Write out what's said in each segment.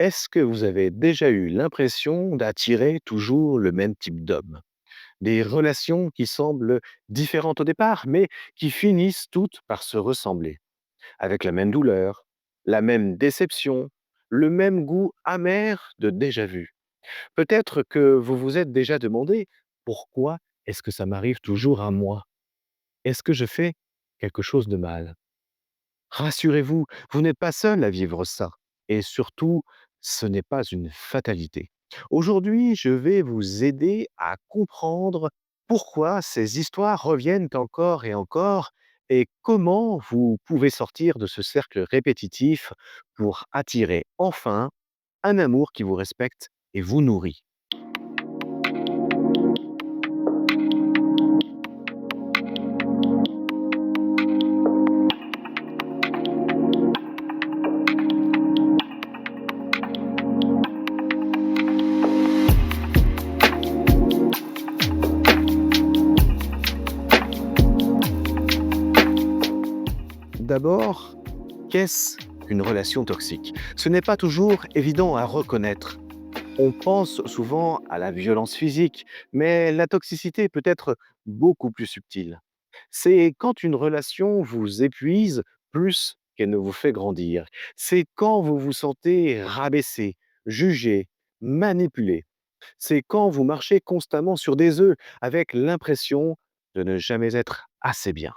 Est-ce que vous avez déjà eu l'impression d'attirer toujours le même type d'homme? Des relations qui semblent différentes au départ, mais qui finissent toutes par se ressembler, avec la même douleur, la même déception, le même goût amer de déjà-vu. Peut-être que vous vous êtes déjà demandé: «Pourquoi est-ce que ça m'arrive toujours à moi? Est-ce que je fais quelque chose de mal?» Rassurez-vous, vous n'êtes pas seul à vivre ça. Et surtout, ce n'est pas une fatalité. Aujourd'hui, je vais vous aider à comprendre pourquoi ces histoires reviennent encore et encore et comment vous pouvez sortir de ce cercle répétitif pour attirer enfin un amour qui vous respecte et vous nourrit. D'abord, qu'est-ce qu'une relation toxique? Ce n'est pas toujours évident à reconnaître. On pense souvent à la violence physique, mais la toxicité peut être beaucoup plus subtile. C'est quand une relation vous épuise plus qu'elle ne vous fait grandir. C'est quand vous vous sentez rabaissé, jugé, manipulé. C'est quand vous marchez constamment sur des œufs avec l'impression de ne jamais être assez bien.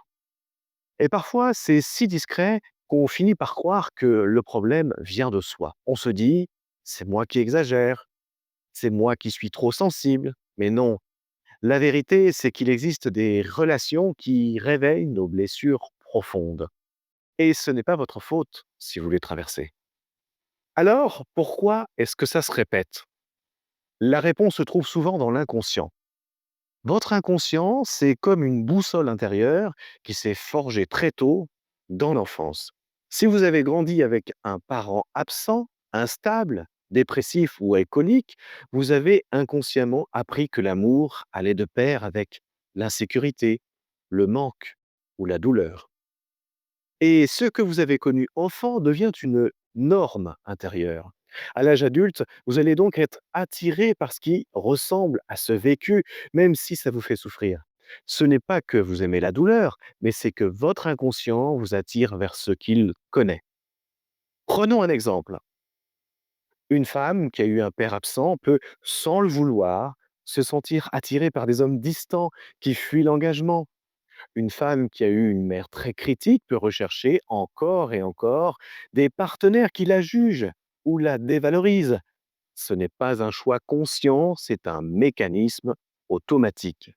Et parfois, c'est si discret qu'on finit par croire que le problème vient de soi. On se dit, c'est moi qui exagère, c'est moi qui suis trop sensible. Mais non, la vérité, c'est qu'il existe des relations qui réveillent nos blessures profondes. Et ce n'est pas votre faute si vous les traversez. Alors, pourquoi est-ce que ça se répète? La réponse se trouve souvent dans l'inconscient. Votre inconscient, c'est comme une boussole intérieure qui s'est forgée très tôt dans l'enfance. Si vous avez grandi avec un parent absent, instable, dépressif ou alcoolique, vous avez inconsciemment appris que l'amour allait de pair avec l'insécurité, le manque ou la douleur. Et ce que vous avez connu enfant devient une norme intérieure. À l'âge adulte, vous allez donc être attiré par ce qui ressemble à ce vécu, même si ça vous fait souffrir. Ce n'est pas que vous aimez la douleur, mais c'est que votre inconscient vous attire vers ce qu'il connaît. Prenons un exemple. Une femme qui a eu un père absent peut, sans le vouloir, se sentir attirée par des hommes distants qui fuient l'engagement. Une femme qui a eu une mère très critique peut rechercher encore et encore des partenaires qui la jugent ou la dévalorisent. Ce n'est pas un choix conscient, c'est un mécanisme automatique.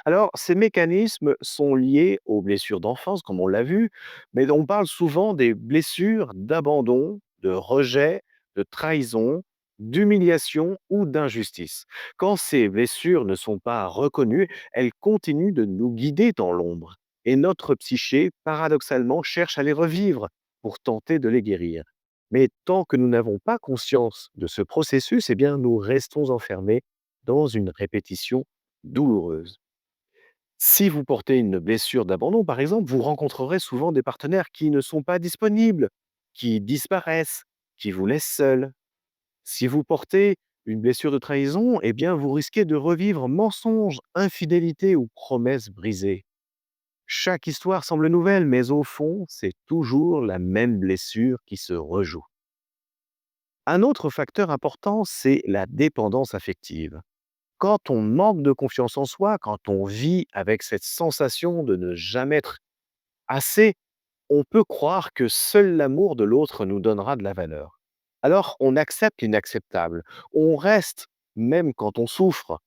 Alors, ces mécanismes sont liés aux blessures d'enfance, comme on l'a vu, mais on parle souvent des blessures d'abandon, de rejet, de trahison, d'humiliation ou d'injustice. Quand ces blessures ne sont pas reconnues, elles continuent de nous guider dans l'ombre. Et notre psyché, paradoxalement, cherche à les revivre pour tenter de les guérir. Mais tant que nous n'avons pas conscience de ce processus, eh bien, nous restons enfermés dans une répétition douloureuse. Si vous portez une blessure d'abandon, par exemple, vous rencontrerez souvent des partenaires qui ne sont pas disponibles, qui disparaissent, qui vous laissent seul. Si vous portez une blessure de trahison, eh bien, vous risquez de revivre mensonges, infidélité ou promesses brisées. Chaque histoire semble nouvelle, mais au fond, c'est toujours la même blessure qui se rejoue. Un autre facteur important, c'est la dépendance affective. Quand on manque de confiance en soi, quand on vit avec cette sensation de ne jamais être assez, on peut croire que seul l'amour de l'autre nous donnera de la valeur. Alors on accepte l'inacceptable, on reste même quand on souffre,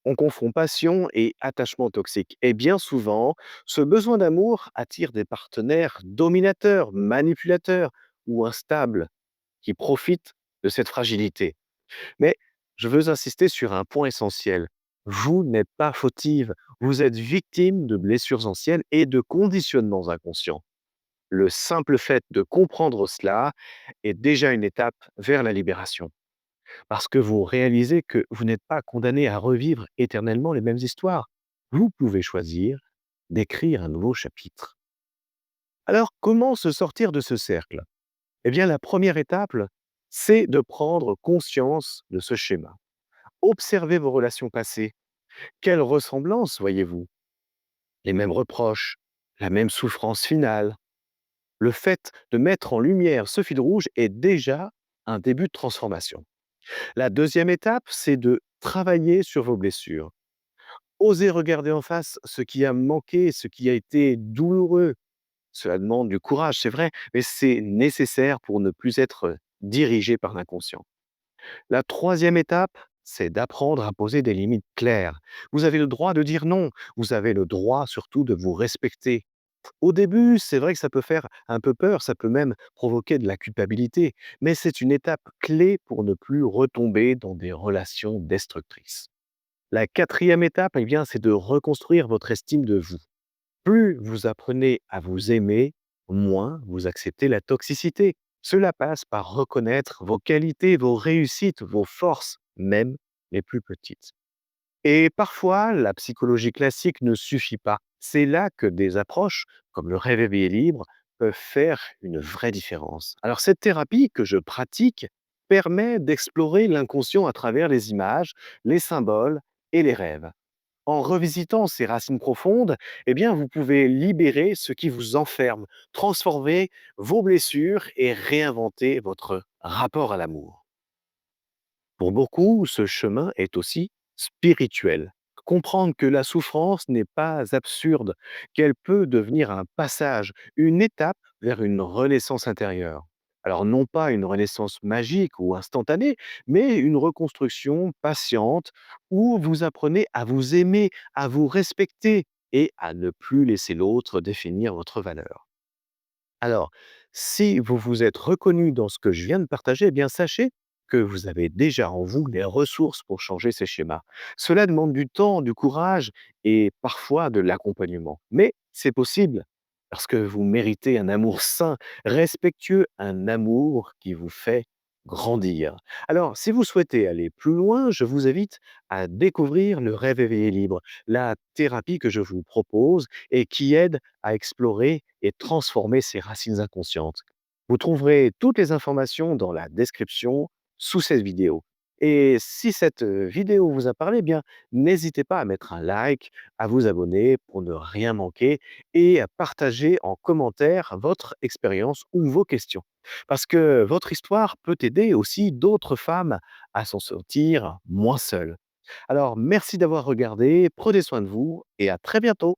on confond passion et attachement toxique. Et bien souvent, ce besoin d'amour attire des partenaires dominateurs, manipulateurs ou instables qui profitent de cette fragilité. Mais je veux insister sur un point essentiel. Vous n'êtes pas fautive, vous êtes victime de blessures anciennes et de conditionnements inconscients. Le simple fait de comprendre cela est déjà une étape vers la libération, parce que vous réalisez que vous n'êtes pas condamné à revivre éternellement les mêmes histoires. Vous pouvez choisir d'écrire un nouveau chapitre. Alors, comment se sortir de ce cercle? Eh bien, la première étape, C'est de prendre conscience de ce schéma. Observez vos relations passées. Quelles ressemblances voyez-vous? Les mêmes reproches, la même souffrance finale. Le fait de mettre en lumière ce fil rouge est déjà un début de transformation. La deuxième étape, c'est de travailler sur vos blessures. Osez regarder en face ce qui a manqué, ce qui a été douloureux. Cela demande du courage, c'est vrai, mais c'est nécessaire pour ne plus être dirigé par l'inconscient. La troisième étape, c'est d'apprendre à poser des limites claires. Vous avez le droit de dire non, vous avez le droit surtout de vous respecter. Au début, c'est vrai que ça peut faire un peu peur, ça peut même provoquer de la culpabilité, mais c'est une étape clé pour ne plus retomber dans des relations destructrices. La quatrième étape, eh bien, c'est de reconstruire votre estime de vous. Plus vous apprenez à vous aimer, moins vous acceptez la toxicité. Cela passe par reconnaître vos qualités, vos réussites, vos forces, même les plus petites. Et parfois, la psychologie classique ne suffit pas. C'est là que des approches, comme le rêve éveillé libre, peuvent faire une vraie différence. Alors cette thérapie que je pratique permet d'explorer l'inconscient à travers les images, les symboles et les rêves. En revisitant ces racines profondes, eh bien, vous pouvez libérer ce qui vous enferme, transformer vos blessures et réinventer votre rapport à l'amour. Pour beaucoup, ce chemin est aussi spirituel. Comprendre que la souffrance n'est pas absurde, qu'elle peut devenir un passage, une étape vers une renaissance intérieure. Alors non pas une renaissance magique ou instantanée, mais une reconstruction patiente où vous apprenez à vous aimer, à vous respecter et à ne plus laisser l'autre définir votre valeur. Alors, si vous vous êtes reconnu dans ce que je viens de partager, eh bien sachez que vous avez déjà en vous les ressources pour changer ces schémas. Cela demande du temps, du courage et parfois de l'accompagnement. Mais c'est possible parce que vous méritez un amour sain, respectueux, un amour qui vous fait grandir. Alors, si vous souhaitez aller plus loin, je vous invite à découvrir le rêve éveillé libre, la thérapie que je vous propose et qui aide à explorer et transformer ses racines inconscientes. Vous trouverez toutes les informations dans la description sous cette vidéo. Et si cette vidéo vous a parlé, eh bien, n'hésitez pas à mettre un like, à vous abonner pour ne rien manquer et à partager en commentaire votre expérience ou vos questions. Parce que votre histoire peut aider aussi d'autres femmes à s'en sortir moins seules. Alors, merci d'avoir regardé, prenez soin de vous et à très bientôt.